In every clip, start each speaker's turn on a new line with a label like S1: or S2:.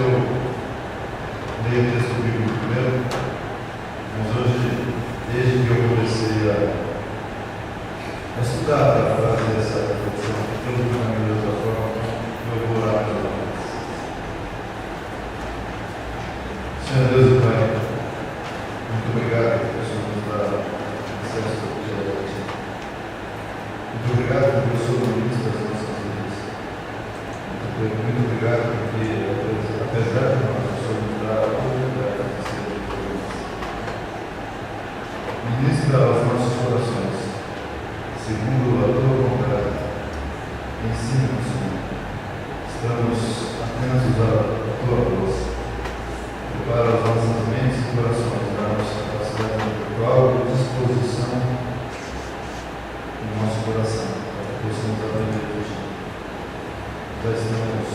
S1: eu leio o texto bíblico primeiro, mas hoje, desde que eu comecei a estudar para fazer essa reflexão, todo o caminho da forma, eu vou orar pela vez. Senhor Deus e Pai, muito obrigado por Senhor nos dar acesso ao diante. Muito obrigado porque eu sou o ministro das nossas vidas. Muito obrigado porque, apesar de nós, o Senhor nos dá a oportunidade de ser diferentes. Ministra aos nossos corações, segundo a tua vontade. Ensina-nos, Senhor. Estamos atentos à tua voz. Prepara as nossas mentes e corações, dá-nos capacidade intelectual e disposição no nosso coração, para que possamos aprender de ti. Já estamos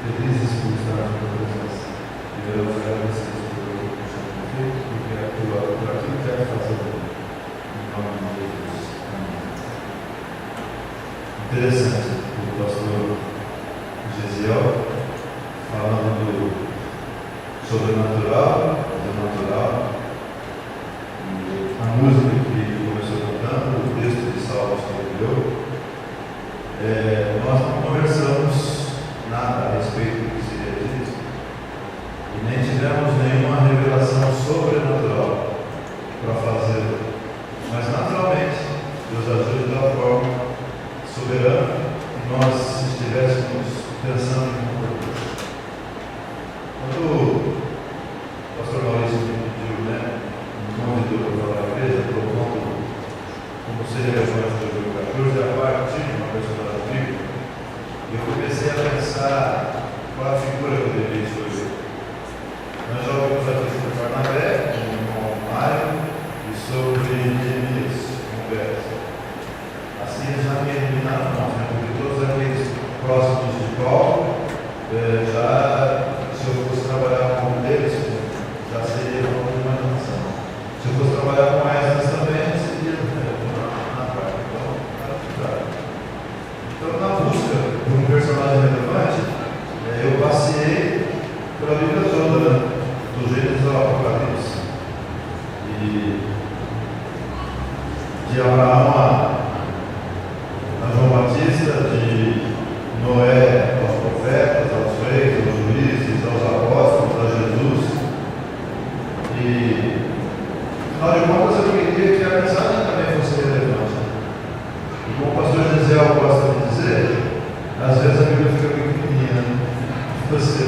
S1: felizes por estar na tua presença e veremos agradecidos por aquilo que o Senhor tem feito, porque é por aquilo que quer fazer em nome de Jesus. Amém. Interessante o pastor Gesiel falando sobrenatural, do natural, a música que ele começou cantando, o texto de Salmos que ele leu, nós não conversamos nada a respeito do que seria dito e nem tivemos nenhuma revelação sobrenatural para fazer, mas naturalmente Deus ajuda da forma soberana que nós estivéssemos pensando em uma coisa. Quando o pastor Maurício me pediu, me convidou para falar à igreja, propondo como seria a história de 2014, a partir de uma personagem bíblica, eu comecei a pensar qual a figura que eu deveria escolher. Nós já ouvimos aqui sobre Barnabé, o irmão Mário, e sobre Neemias, Humberto. Assim eles já me eliminaram nós, porque todos aqueles próximos de Paulo, se eu fosse trabalhar com um deles, já seria uma imaginação. Se eu fosse trabalhar com Esdras também, seria na prática. Então, na busca de um personagem relevante, eu passei pela Bíblia toda, do Gênesis ao Apocalipse. E de Abraão a João Batista, de Noé aos profetas, aos reis, aos juízes, aos apóstolos, a Jesus. E, afinal de contas, eu queria que a mensagem também fosse relevante. E como o pastor Gesiel gosta de dizer, às vezes a Bíblia fica muito pequenininha. Você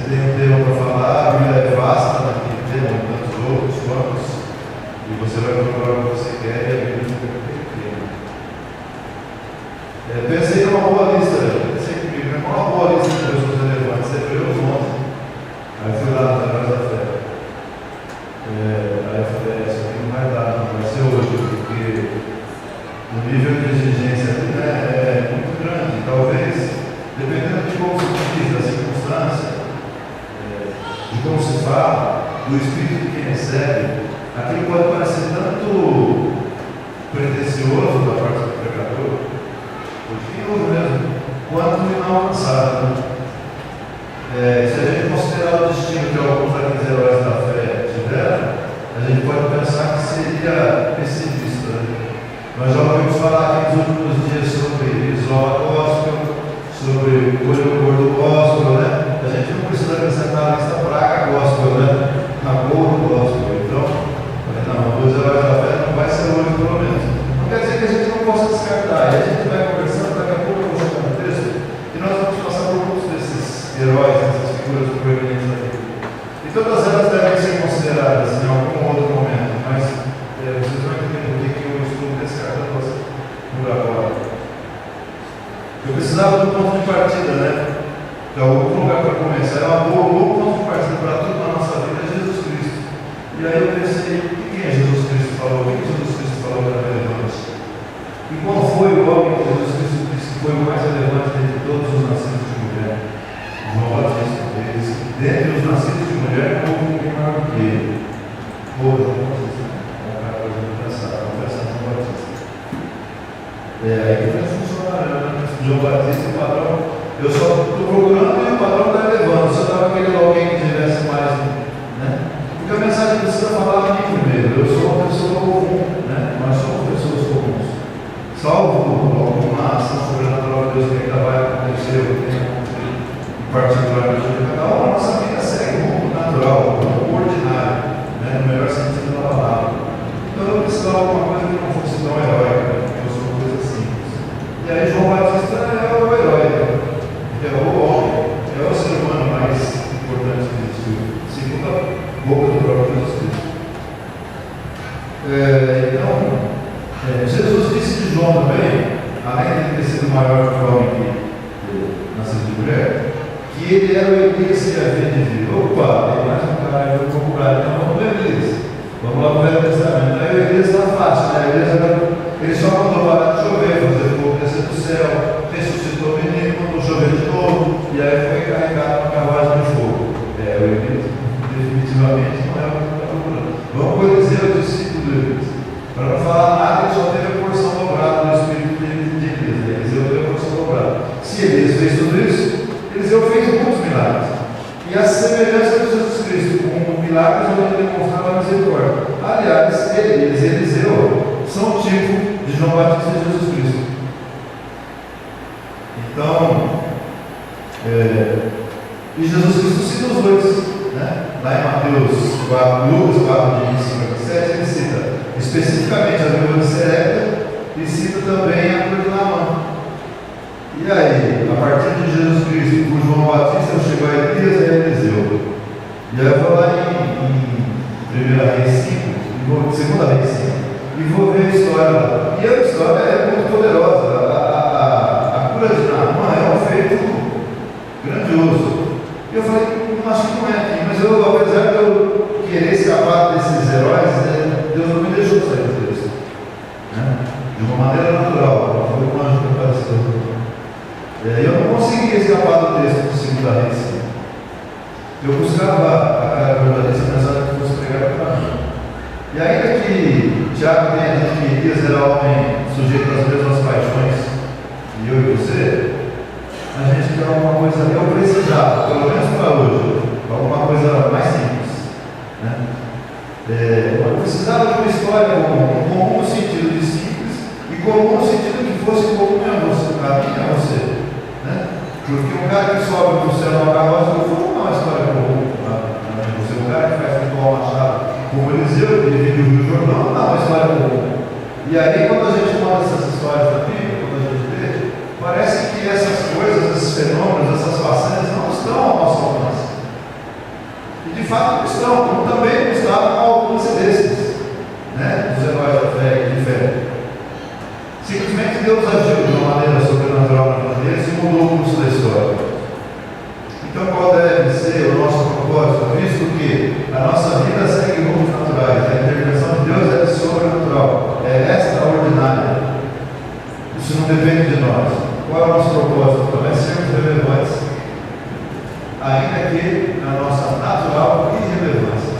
S1: tem um tema para falar, a Bíblia é vasta naquele tema, tantos outros, quantos, e você vai procurar o que você quer e a Bíblia fica pequena. Pensei numa boa lista, uma boa lista de pessoas relevantes, Hebreus 11. Aí fui lá atrás da fé. Aí eu falei, isso aqui não vai dar, não vai ser hoje, porque o nível de exigência ali é muito grande. Talvez, dependendo de como se diz, da circunstância, de como se fala, do espírito de quem recebe, aquilo pode parecer tanto pretensioso da parte do pregador, porque mesmo, quanto inalcançável. Se a gente considerar o destino que alguns daqueles heróis da fé tiveram, a gente pode pensar que seria pessimista. Nós já ouvimos falar aqui nos últimos dias sobre isógospel, sobre o gordo gospel, A gente não precisa acrescentar a lista praga gospel, A gordo gospel. Então, não, os heróis da fé não vai ser hoje, pelo menos. Não quer dizer que a gente não possa descartar. E a gente vai conversando, daqui a pouco eu vou chegar no texto, e nós vamos passar por muitos desses heróis, essas figuras proeminentes da Bíblia. E todas elas devem ser consideradas em algum outro momento, mas vocês vão entender por que eu estou descartando por agora. Eu precisava do ponto de partida, Então, algum lugar para começar. É um bom ponto de partida para tudo na nossa vida, é Jesus Cristo. E aí eu pensei, quem é Jesus Cristo falou? O que Jesus Cristo falou que era relevante? E qual foi o homem que Jesus Cristo disse que foi o mais relevante dentre todos os nascidos de mulher? João Batista. Ele disse que dentre os nascidos de mulher não houve ninguém maior do que ele. João Batista. Vamos pensar no João Batista. Aí que vai funcionar, João Batista, o padrão. Eu só estou procurando padrão está elevando. Se eu estava querendo alguém que tivesse mais, né? Porque a mensagem precisa falar de mim primeiro. Eu sou uma pessoa comum, né? Nós somos pessoas comuns. Salvo alguma ação sobrenatural de Deus que ainda vai acontecer, ou tem acontecido em particular na vida de cada um, a nossa vida segue o mundo natural, o mundo ordinário, né? No melhor sentido da palavra. Então eu precisava de alguma coisa que não fosse tão heróica, que eu sou uma coisa simples. E aí João Batista é o herói, é o homem, é o ser humano mais importante que existiu, segundo a boca do próprio Jesus Cristo. Então, Jesus disse de João também, além de ter sido o maior jovem que nasceu de mulher, que ele era o Elias que havia de vir. Opa, tem mais um cara aí popular, então vamos ver Elias. Vamos lá para o Velho Testamento. Aí o Elias está fácil, né? Ele só mandou parar de chover, fazer fogo descer do céu, ressuscitou o menino, mandou chover de novo, e aí foi carregado uma carruagem de fogo. O Elias definitivamente não é o que está procurando. Vamos para o Eliseu, o discípulo do Elias. Para não falar nada, ele só teve a porção dobrada no espírito de Elias. Eliseu teve a porção dobrada. Se Elias fez tudo isso, Eliseu fez muitos milagres. E a semelhança de Jesus Cristo, com milagres onde ele demonstrava a misericórdia. Aliás, Elias e Eliseu são o tipo de João Batista e Jesus Cristo. Então, e Jesus Cristo cita os dois, né? Lá em Mateus 4, Lucas 4, de 25 a 27, ele cita especificamente a viúva de Serepta e cita também a cura de Naamã. E aí, a partir de Jesus Cristo, por João Batista, eu chego a Elias e a Eliseu. E aí eu vou lá em 1 Reis 5, 2 Reis 5, e vou ver a história lá. E a história é muito poderosa. A cura de Naamã é um feito grandioso. E eu falei, acho que não é aqui, mas apesar de eu querer escapar desses heróis, Deus não me deixou sair do texto, né? De uma maneira natural, foi um anjo que apareceu. Eu não conseguia escapar do texto de 2 Reis. Eu buscava a cara verdadeira, pensando que fosse pregar para mim. E ainda que Tiago tenha dito que Elias era homem sujeito às mesmas paixões, e eu e você, a gente quer alguma coisa ali, eu precisava, pelo menos para hoje, alguma coisa mais simples, né? Eu precisava de uma história comum no sentido de simples e comum no sentido que fosse comum a você, a mim e a você, né? Porque um cara que sobe para o céu numa carroça, eu vou contar uma história comum para você. Um cara que faz ritual machado como Eliseu, ele vive o Rio Jordão, não dá uma história comum. E aí, quando a gente manda essas histórias da Bíblia, quando a gente vê, parece que essas coisas, esses fenômenos, essas façanhas não estão ao nosso alcance. E de fato não estão, como também não estavam ao alcance desses, né? Dos heróis da fé e de fé. Simplesmente Deus agiu de uma maneira sobrenatural na vida deles e mudou o curso da história. Então, qual deve ser o nosso propósito? Visto que a nossa vida segue rumos naturais, a intervenção de Deus é sobrenatural, é extraordinária. Isso não depende de nós. Qual é o nosso propósito? Então é sermos relevantes, ainda que na nossa natural irrelevância.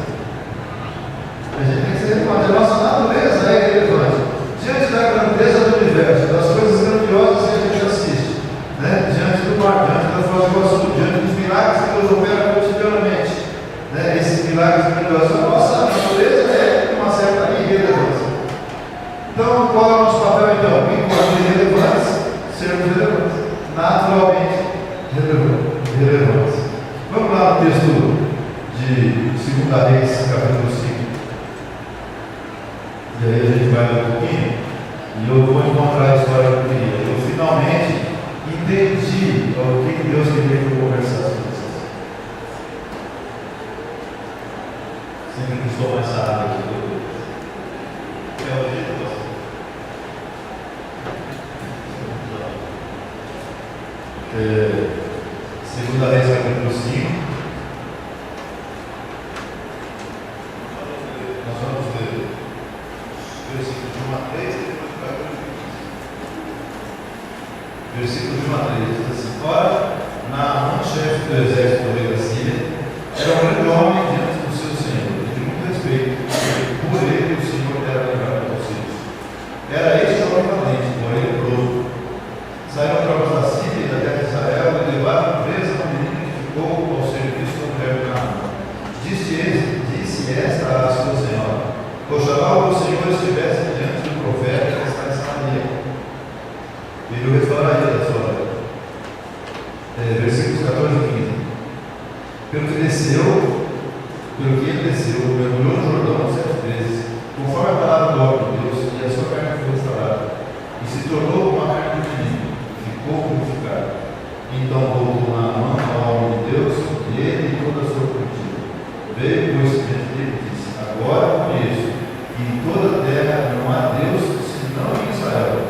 S1: A gente tem que ser relevante. A nossa natureza é irrelevante. Diante da grandeza do universo, das coisas grandiosas que a gente assiste, né? Diante do mar, diante da Foz do Iguaçu, diante dos milagres que Deus opera cotidianamente, né? Esses milagres grandiosos, a nossa natureza é uma certa irrelevância. Então, qual é o nosso papel então? Enquanto irrelevantes, sermos relevantes, naturalmente relevantes. Vamos lá no texto de 2 Reis, capítulo 5. E aí a gente vai ler um pouquinho e eu vou encontrar a história que eu queria. Eu finalmente entendi o que Deus queria que eu conversasse com vocês. Sempre que estou mais rápido aqui. É o jeito que eu 2 Reis, capítulo 5. Nós vamos ler versículos de 1 a 3 e depois vai para o 15. Versículo de 1 a 3 diz assim: Ora, Naamã, chefe do exército do rei da Síria, era um grande homem diante do seu senhor, e de muito respeito, porque por ele o Senhor era lembrado dos sírios. Era este homem valente, porém leproso. Saíram tropas da Síria e da terra de Israel e levaram presa uma menina que Oxalá o Senhor estivesse diante do profeta que está em Samaria. Ele o restauraria da sua vida. Versículos 14 e 15. Pelo que ele desceu, mergulhou no Jordão 7 vezes, conforme a palavra do homem de Deus, e a sua carne foi restaurada, e se tornou uma carne de menino, e ficou purificado. Então voltou na mão ao homem de Deus, e ele e toda a sua comitiva. Veio, pois, diante dele e disse: agora conheço que em toda a terra não há Deus senão em Israel.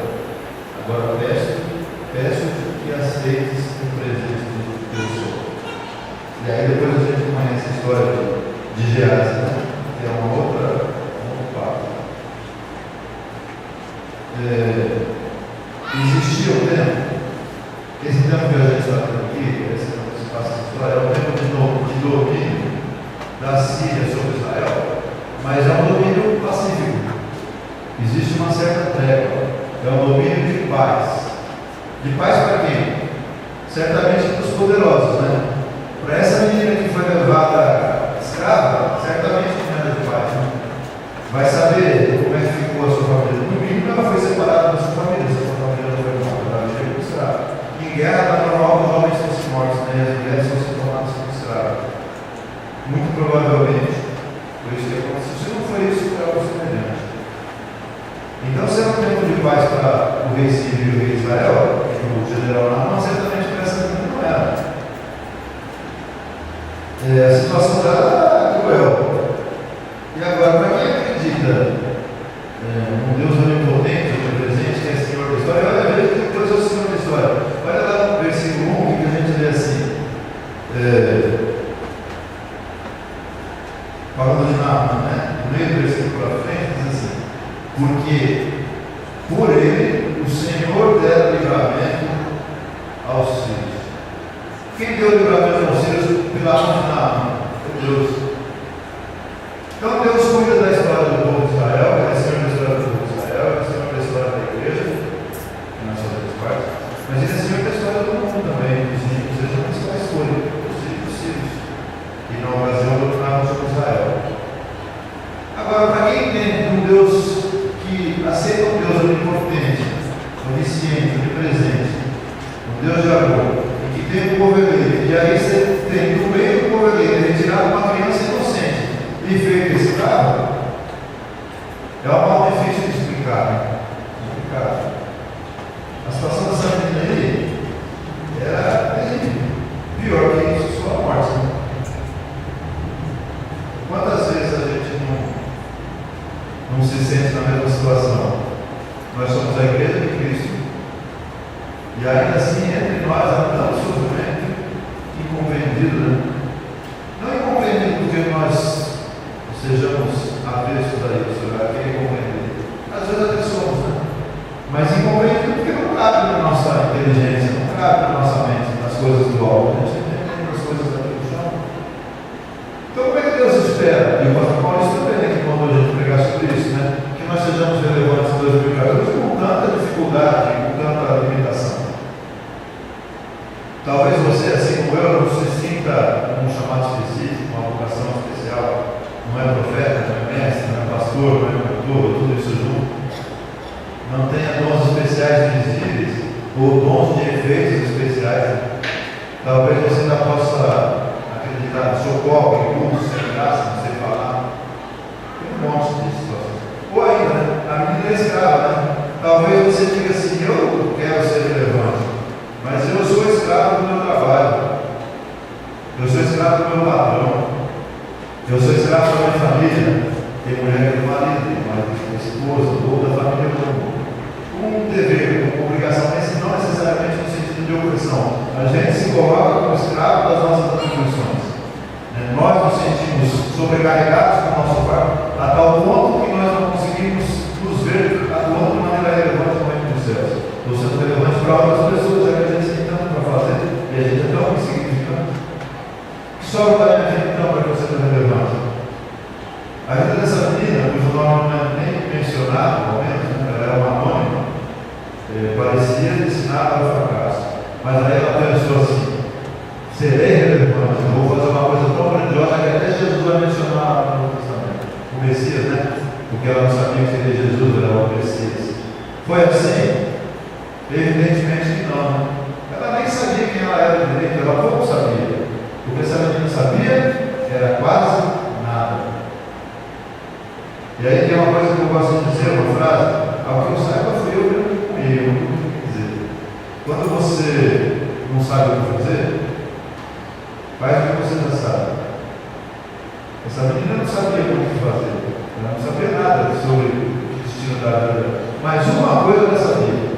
S1: Agora peço-te que aceites o presente do teu Senhor. E aí depois a gente conhece a história de Geazi, né? Que é um outro papo. Existia o tempo, esse tempo que a gente está tendo aqui, esse passa de história, é o tempo de domínio da Síria sobre Israel, mas é um domínio pacífico. Existe uma certa trégua, é um domínio de paz. De paz para quem? Certamente para os poderosos, né? Para essa menina que foi levada escrava, certamente não era de paz, né? Vai saber como é que ficou a sua família. No mínimo, ela foi separada da sua família, se a sua família não foi morta, ela chegou como escrava. Em guerra, está normal que os homens fossem mortos, né? As mulheres fossem tomadas como escravas. Muito provavelmente, foi isso que aconteceu. Se não foi isso, foi algo semelhante. Então, se é um tempo de paz para o rei Sírio e o rei Israel, o general Naamã, certamente para essa menina não era. A situação dela é cruel. E agora, para quem acredita um Deus onipotente, onipresente, que é Senhor da história, olha, veja que Deus é o Senhor da história. Olha lá no versículo 1 que a gente lê assim. Falando de Naamã, né? No meio do versículo para frente, diz assim: porque por ele o Senhor dera livramento aos sírios. Quem deu livramento aos sírios? Pela mão de Naamã, Deus. Então Deus cuida da história do povo de Israel, Ele é Senhor da história do povo de Israel, Ele é Senhor da história da igreja, nas suas partes, mas Ele é Senhor da história do mundo também, dos sírios, ou seja, não está a escolha, dos sírios. E na ocasião doutrinaram sobre Israel. Agora, para quem entende um Deus que aceita um Deus onipotente, onisciente, onipresente, um Deus de amor, e que tem um povo eleito, e aí você tem no meio do povo eleito retirado uma criança inocente e feito escravo, é algo difícil de explicar, né? Complicado. A situação dessa menina aí era terrível. Pior que isso, só a morte, né? Quantas vezes a gente não se sente na mesma situação? Nós somos a igreja de Cristo e ainda assim entre nós há tanto sofrimento incompreendido, né? Não incompreendido porque nós sejamos avessos a isso, a querer compreender. Às vezes até somos, né? Mas incompreendido porque não cabe na nossa inteligência, não cabe na nossa mente, nas coisas do alto. A gente entende as coisas aqui do chão. Então como é que Deus espera? E o pastor Paulo também que mandou a gente pregar sobre isso, né? Que nós sejamos relevantes em 2014 com tanta dificuldade, com tanta limitação. Talvez você, assim como eu, não se sinta um chamado específico, uma vocação especial. Não é profeta, não é mestre, não é pastor, não é cantor, tudo isso junto. Não tenha dons especiais visíveis ou dons de efeitos especiais. Talvez você ainda possa acreditar no seu copo, em curso, sem graça, não sei falar. Tem um monte de situações. Ou ainda, né? A menina é escrava, né? Talvez você diga assim: eu quero ser relevante, mas eu sou escravo do meu trabalho, eu sou escravo do meu patrão, eu sou escravo da minha família. Tem mulher do marido, tem marido da esposa, ou da família comum. Um dever, uma obrigação, mas não necessariamente no sentido de opressão. A gente se coloca como escravo das nossas atribuições. Nós nos sentimos sobrecarregados com o nosso fardo, a tal ponto que nós não conseguimos nos ver atuando de maneira relevante no reino dos céus. Estou sendo relevante para outras pessoas, já que a gente tem tanto para fazer e a gente é tão insignificante. Que sobra da minha vida então para que eu seja relevante? A vida dessa menina, cujo nome não é nem mencionado no momento, ela era uma anônima, parecia destinada ao fracasso. Mas aí ela pensou assim: serei relevante, eu vou fazer uma coisa tão grandiosa que até Jesus vai mencionar no Novo Testamento. O Messias, né? porque ela não sabia que seria Jesus, ela era o Messias. Foi assim? Evidentemente que não, né? Ela nem sabia quem ela era direito, ela pouco sabia. Porque se a menina sabia, era quase nada. E aí tem uma coisa que eu gosto de dizer, uma frase: ao que eu saiba fui eu mesmo comigo. Quer dizer, quando você não sabe o que fazer, faz o que você já sabe. Essa menina não sabia o que fazer, ela não sabia nada sobre o destino da vida. Mas uma coisa ela sabia: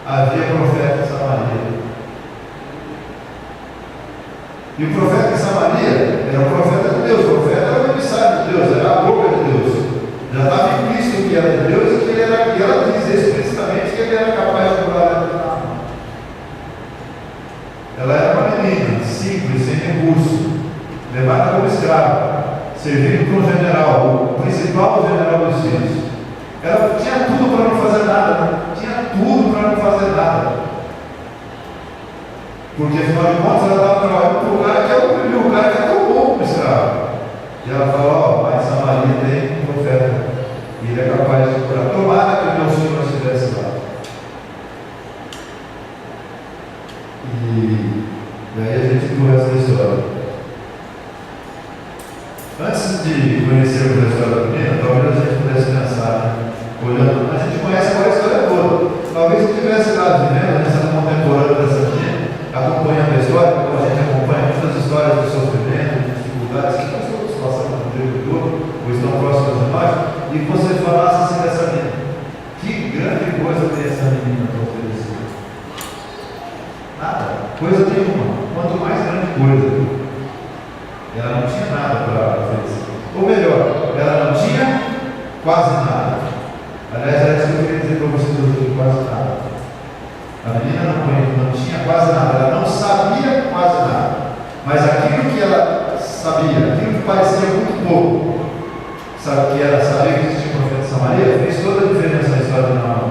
S1: havia profeta em Samaria. E o profeta em Samaria era o profeta de Deus, o profeta era o emissário de Deus, era a boca de Deus. Já estava implícito que era de Deus e que ela diz explicitamente que ele era capaz de curar a vida. Ela era uma menina simples, sem recurso, levada como escrava, servindo para um general, o principal general dos sírios. Ela tinha tudo para não fazer nada, né? Tinha tudo para não fazer nada. Porque afinal de contas ela estava trabalhando para o cara que é o cara que é tão bom como escravo. E ela falou: mas Samaria tem um profeta, e ele é capaz de curar. Tomara que o meu Senhor estivesse lá. E aí a gente viu essa história. Antes de conhecermos a história da menina, talvez a gente pudesse pensar, né? Olhando, a gente conhece agora a história toda. Talvez se estivesse lá vivendo, a gente está contemporânea dessa menina, acompanhando a história, como a gente acompanha muitas histórias de sofrimento, de dificuldades que nós todos passamos no tempo todo, ou estão próximas de nós, e você falasse assim dessa menina: que grande coisa tem essa menina para oferecer? Nada, coisa nenhuma, quanto mais grande coisa. Ela não tinha nada para oferecer. Ou melhor, ela não tinha quase nada. Aliás, era isso que eu queria dizer para vocês hoje: quase nada. A menina não tinha quase nada, ela não sabia quase nada. Mas aquilo que ela sabia, aquilo que parecia muito pouco, sabe, que era saber que existia um profeta de Samaria, fez toda a diferença na história de Naamã.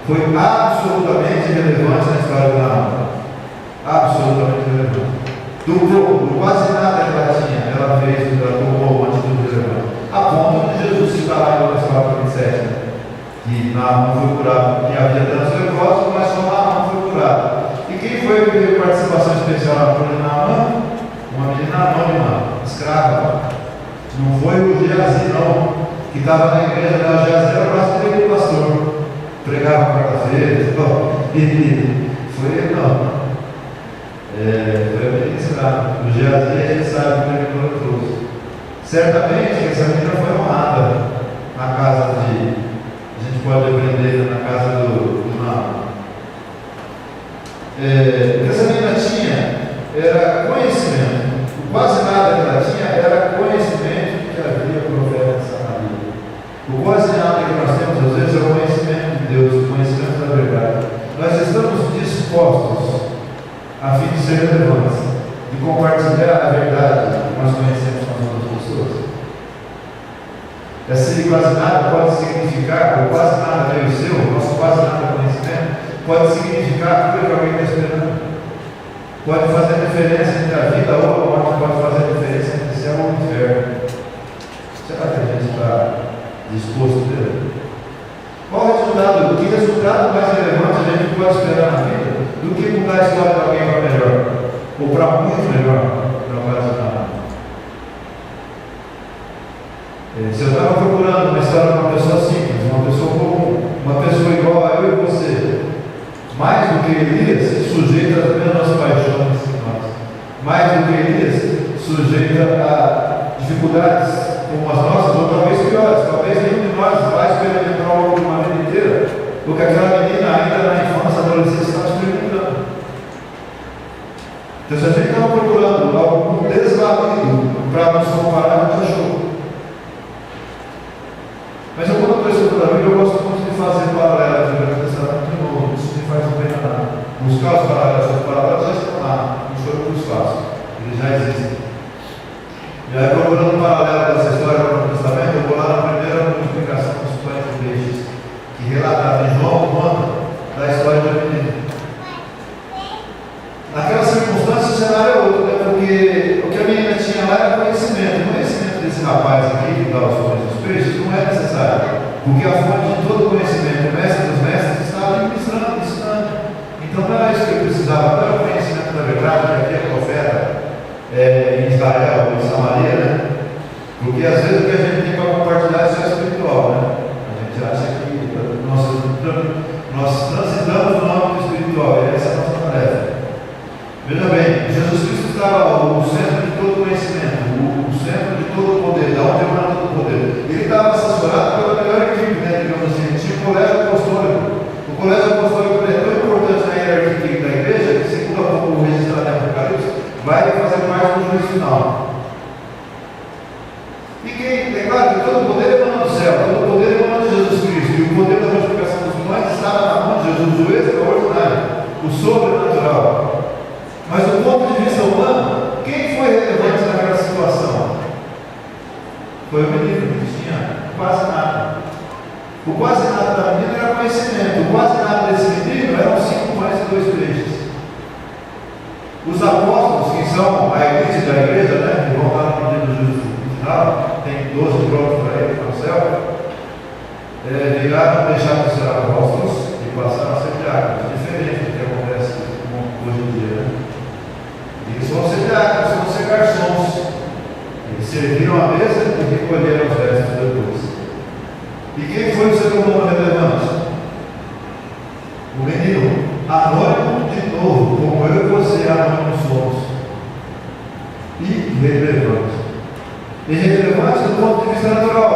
S1: Foi absolutamente relevante na história de Naamã. Absolutamente relevante. Do pouco, do quase nada que ela tinha, ela fez, ela tomou uma atitude relevante. A ponto de Jesus citar lá em Lucas 4:27, que Naamã foi curado, que havia tantos leprosos, mas só Naamã foi curado. E quem foi que teve participação especial na cura de Naamã? Uma menina anônima, escrava. Não foi o Geazi, não, que estava na igreja da Geazi, era quase que o pastor, pregava quarta-feira, e foi ele, não. Foi a menina escrava. O Geazi a gente sabe que ele trouxe. Certamente essa menina foi honrada na casa de. A gente pode aprender na casa do Naamã. O que essa menina tinha era conhecimento. O quase nada que ela tinha era conhecimento de que havia profeta em Samaria. O quase nada que nós temos às vezes é o conhecimento de Deus, o conhecimento da verdade. Nós estamos dispostos, a fim de ser relevantes, de compartilhar a verdade que nós conhecemos com as outras pessoas. Esse quase nada pode significar, ou quase nada veio seu, o nosso quase nada conhecimento, pode significar tudo que alguém está esperando. Pode fazer diferença entre a vida ou a morte, pode fazer diferença entre céu ou inferno. Será que a gente está disposto a ter? Qual o resultado? Que resultado mais relevante a gente pode esperar na vida do que mudar a história de alguém para melhor, ou para muito melhor, no caso da Naamã? Se eu estava procurando uma história de uma pessoa simples, uma pessoa comum, uma pessoa igual a eu e você, mais do que Elias, sujeita às mesmas paixões que nós, mais do que Elias, sujeita a dificuldades como as nossas, ou talvez piores. Talvez nenhum de nós vai experimentar ao longo de uma vida inteira o que aquela menina ainda na infância, adolescência, estava experimentando. Então, se a gente estava procurando algum desvalido para nos comparar, a gente achou. Mas eu, quando estou estudando a Bíblia, eu gosto muito de fazer paralelos do Velho Testamento e do Novo. Isso me faz um bem danado. Buscar os paralelos já estão lá, não sou eu que os faço, eles já existem. E aí, procurando um paralelo dessa história do Novo Testamento, eu vou lá na primeira multiplicação dos pães e peixes, que relatava em João conta da história da menina. Naquela circunstância, o cenário é outro, né? Porque o que a menina tinha lá era conhecimento. O conhecimento desse rapaz aqui, que dá os pães e os peixes, não é necessário. Porque a fonte de todo conhecimento, o mestre dos mestres, estava ali ministrando, ensinando. Então não era isso que eu precisava, não era o conhecimento da verdade, que havia profeta em Israel, em Samaria, né? Porque às vezes o que a gente tem para compartilhar é só espiritual, né? A gente acha que nós transitamos no âmbito espiritual, e essa é a nossa tarefa. Veja bem, Jesus Cristo estava o centro de todo conhecimento, o centro de todo poder, da onde emana todo o poder. Ele estava assessorado pela melhor equipe, né? Digamos assim, tinha o colégio apostólico. O colégio apostólico é tão importante na hierarquia da igreja que, segundo o registrado em Apocalipse, vai fazer parte do juízo final. E quem, é claro que todo o poder emana do céu, todo o poder emana de Jesus Cristo, e o poder da multiplicação dos pães estava na mão de Jesus, o extraordinário, o sobrenatural. Mas do ponto de vista humano, quem foi relevante naquela situação? Foi o menino que tinha quase nada. O quase nada da menina era conhecimento. O quase nada desse menino eram 5 pães e 2 peixes. Os apóstolos, que são a elite da igreja, né, que vão estar no dia do juízo final, tem 12 prontos para ele para o céu, viraram, deixaram de ser apóstolos e passaram a ser diáconos. Diferente do que acontece hoje em dia, né? Eles vão ser diáconos, vão ser garçons. Eles serviram a mesa e recolheram os restos depois. E quem foi o ser humano relevante? O menino, anônimo de novo, como eu e você anônimos somos. Irrelevante. Irrelevante do ponto de vista natural.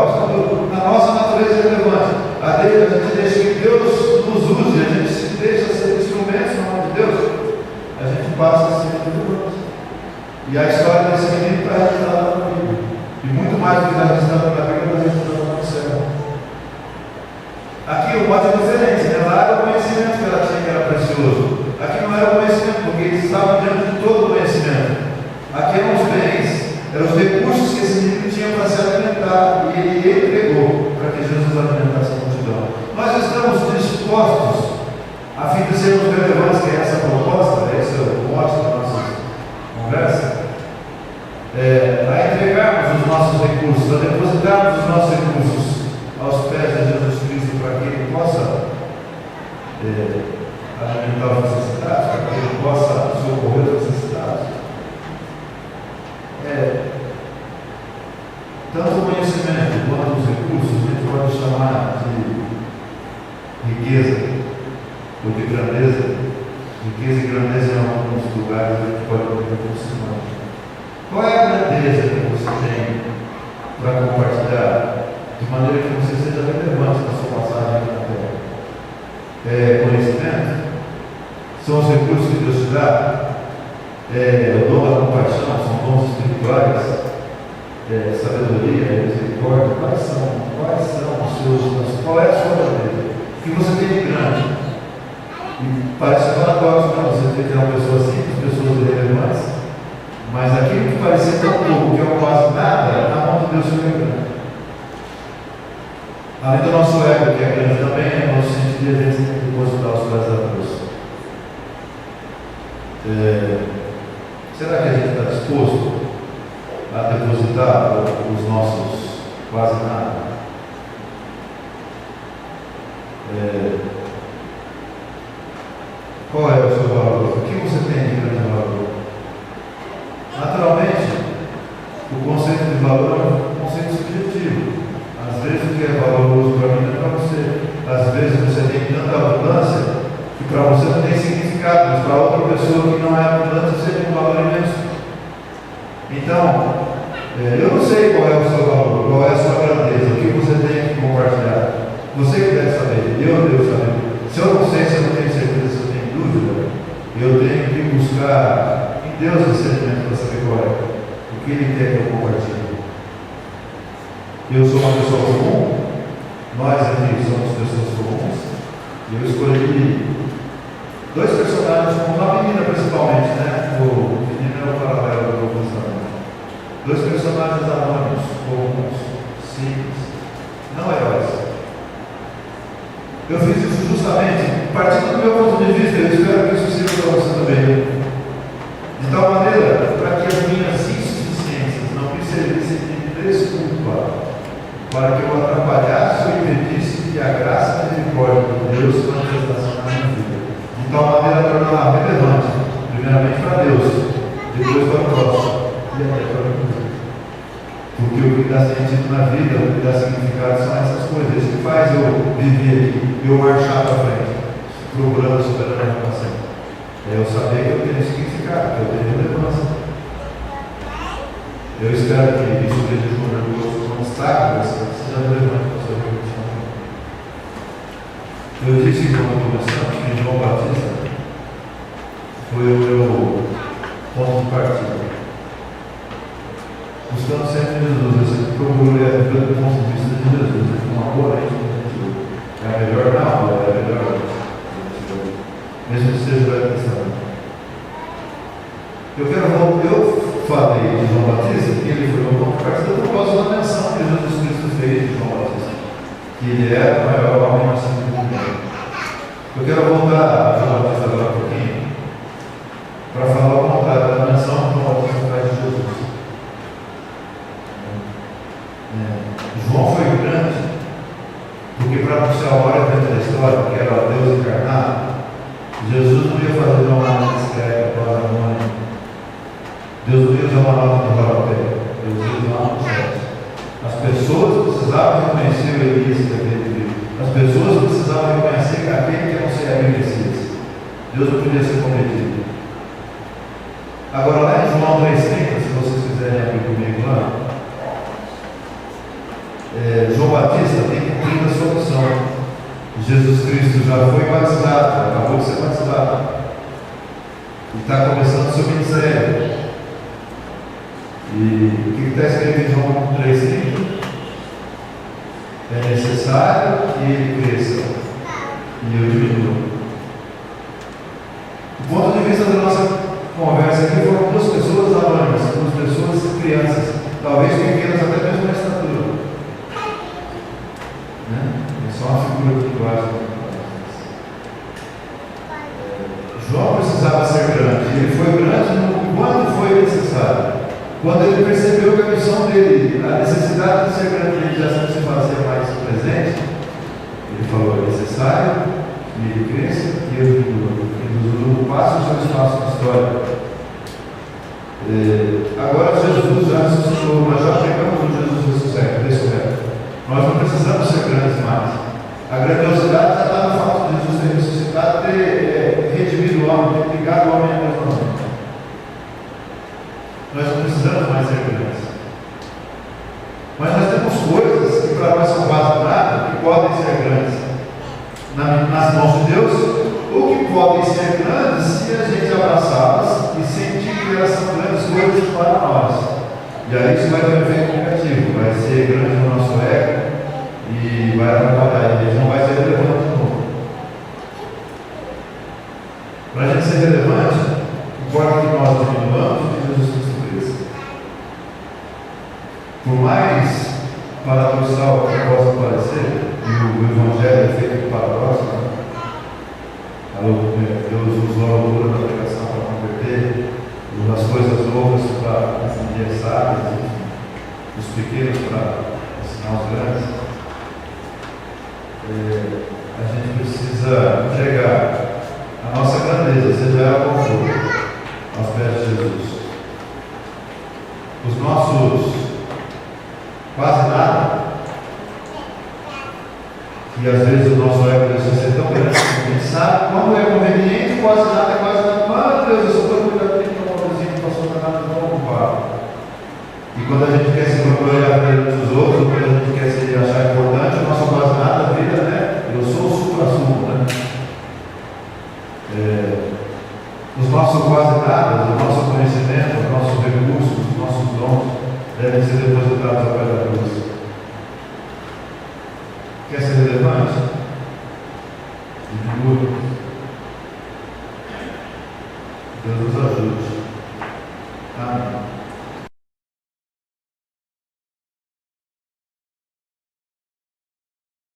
S1: A nossa natureza é relevante. A gente deixa que Deus nos use, a gente se deixa ser instrumentos na mão de Deus, a gente passa a ser relevante. E a história desse menino está registrada na Bíblia. E muito mais do que está registrado na Bíblia, está registrado no céu. Aqui o modo é diferente, né? Lá era o conhecimento que ela tinha que era precioso. Aqui não era o conhecimento, porque eles estavam diante de todo o conhecimento. Aqui eram os bens, eram os recursos que esse menino tinha para se alimentar. E ele entregou para que Jesus alimentasse a multidão. Nós estamos dispostos, a fim de sermos relevantes, que é essa proposta, esse é o mote da nossa conversa, a entregarmos os nossos recursos, a depositarmos os nossos recursos aos pés de Jesus Cristo, para que Ele possa alimentar os necessitados, para que Ele possa socorrer os necessitados. Tanto o conhecimento quanto os recursos a gente pode chamar de riqueza ou de grandeza. Riqueza e grandeza em alguns lugares a gente pode aproximar. Qual é a grandeza que você tem para compartilhar, de maneira que você seja relevante na sua passagem aqui na Terra? Conhecimento? São os recursos que Deus te dá? O dom da compaixão? São dons espirituais? Sabedoria, misericórdia? Quais são os seus? Qual é a sua grandeza? O que você tem de grande? E parece paradoxo, não? Você tem que ter uma pessoa simples, pessoas irrelevantes, mas aquilo que parecia tão pouco, que é um quase nada, na mão de Deus é grande. Além do nosso ego, que é grande também, é o nosso sentido de a gente tem que depositar os pés a Deus. Será que a gente está disposto a depositar os nossos quase nada? Qual é o seu valor? O que você tem de grande valor? Naturalmente, o conceito de valor é um conceito subjetivo. Às vezes o que é valoroso para mim não é para você. Às vezes você tem tanta abundância que para você não tem significado, mas para outra pessoa que não é abundante você tem um valor imenso. Então, eu não sei qual é o seu valor, qual é a sua grandeza, o que você tem que compartilhar. Você que deve saber, eu devo saber. Se eu não sei, se eu não tenho certeza, se eu tenho dúvida, eu tenho que buscar em Deus o discernimento para saber qual é, o que Ele quer que eu compartilhe. Eu sou uma pessoa comum, nós aqui somos pessoas comuns, e eu escolhi 2 personagens comuns, uma menina principalmente, né? O menino é o paralelo do Novo Testamento. 2 personagens anônimos, comuns, simples, não heróis. Eu fiz isso justamente, partindo do meu ponto de vista, eu espero que isso sirva para você também. De tal maneira, para que as minhas insuficiências não me servissem de desculpa, para que eu atrapalhasse ou impedisse que a graça e a misericórdia de Deus se manifestasse na minha vida, de tal maneira a torná-la relevante, primeiramente para Deus, depois para o próximo e até para o mundo. Porque o que dá sentido na vida, o que dá significado são essas coisas. Isso que faz eu viver aqui, eu marchar para frente, procurando a soberana renovação. É eu saber que eu tenho significado, que eu tenho relevância. Eu espero que isso seja orgulhoso como destaque, mas seja relevante para a sua reflexão. Eu disse quando começamos que João Batista foi o meu ponto de partida. Buscando sempre Jesus, eu sempre procuro ler pelo ponto de vista de Jesus. Uma boa lente, é a melhor, não, é a melhor lente. Mesmo que seja da questão. Eu falei de João Batista, que ele foi o meu ponto de partida por causa da menção que Jesus Cristo fez de João Batista, que ele era o maior homem assim do mundo. Eu quero voltar a João Batista agora um pouquinho, para falar o contrário da menção que João Batista faz de Jesus. João foi grande, porque para anunciar a hora da história, que era o Deus encarnado, Jesus não ia fazer uma nota discreta para a mãe. Deus não ia usar uma nota de rodapé, Deus ia usar uma processo. As pessoas precisavam reconhecer o Elias que havia de vir. As pessoas precisavam reconhecer que aquele que anunciaria o Messias. Deus não podia ser cometido. Agora lá em João 3,30, se vocês quiserem abrir comigo lá, João Batista tem cumprido a sua missão. Jesus Cristo já foi batizado, acabou de ser batizado, e está começando o seu ministério. E o que está escrito em João 3,30? É necessário que ele cresça e eu diminua. Do ponto de vista da nossa conversa aqui, foram duas pessoas anônimas, duas pessoas crianças, talvez pequenas até mesmo na estatura. É só uma figura de linguagem. João precisava ser grande. Ele foi grande quando foi necessário. Quando ele percebeu que a missão dele, a necessidade de ser grande, ele já se fazer mais presente, ele falou: é necessário que ele cresça e eu diminua. Ele passa o seu espaço na história. Agora Jesus já ressuscitou, nós já pegamos o Jesus ressurreto. Nós não precisamos ser grandes mais. A grandiosidade já está no fato de Jesus ter ressuscitado, ter redimido o homem, ter ligado o homem a Deus. Nós não precisamos mais ser grandes. Mas nós temos coisas que para nós são quase nada, que podem ser grandes nas mãos de Deus, ou que podem ser grandes se a gente abraçá-las e sentir que elas são grandes coisas para nós. E aí isso vai ter um efeito negativo, vai ser grande no nosso ego e vai atrapalhar, a gente não vai ser relevante de novo. Para a gente ser relevante, importa que nós diminuamos e que Jesus Cristo cresça. Por mais paradoxal que possa parecer, e o Evangelho é feito paradoxo, Deus usou a loucura da pregação para converter, as coisas loucas para ensinar sábios, os pequenos para ensinar os grandes. A gente precisa entregar a nossa grandeza, seja ela qual for, aos pés de Jesus. Os nossos quase nada, e às vezes o nosso ego precisa ser tão grande que a gente sabe quando é conveniente, quase nada é quase nada. Mas Deus, eu sou tão cuidado que não não passou para nada, não ocupar. E quando a gente quer se procurar a vida dos outros, quando a gente quer se achar importante, o nosso quase nada vira, né? Eu sou o supra-sumo, né? Os nossos quase nada, o nosso conhecimento, os nossos recursos, os nossos dons devem ser depositados ao pé da cruz. Quer ser relevante? Diminua. Deus nos ajude.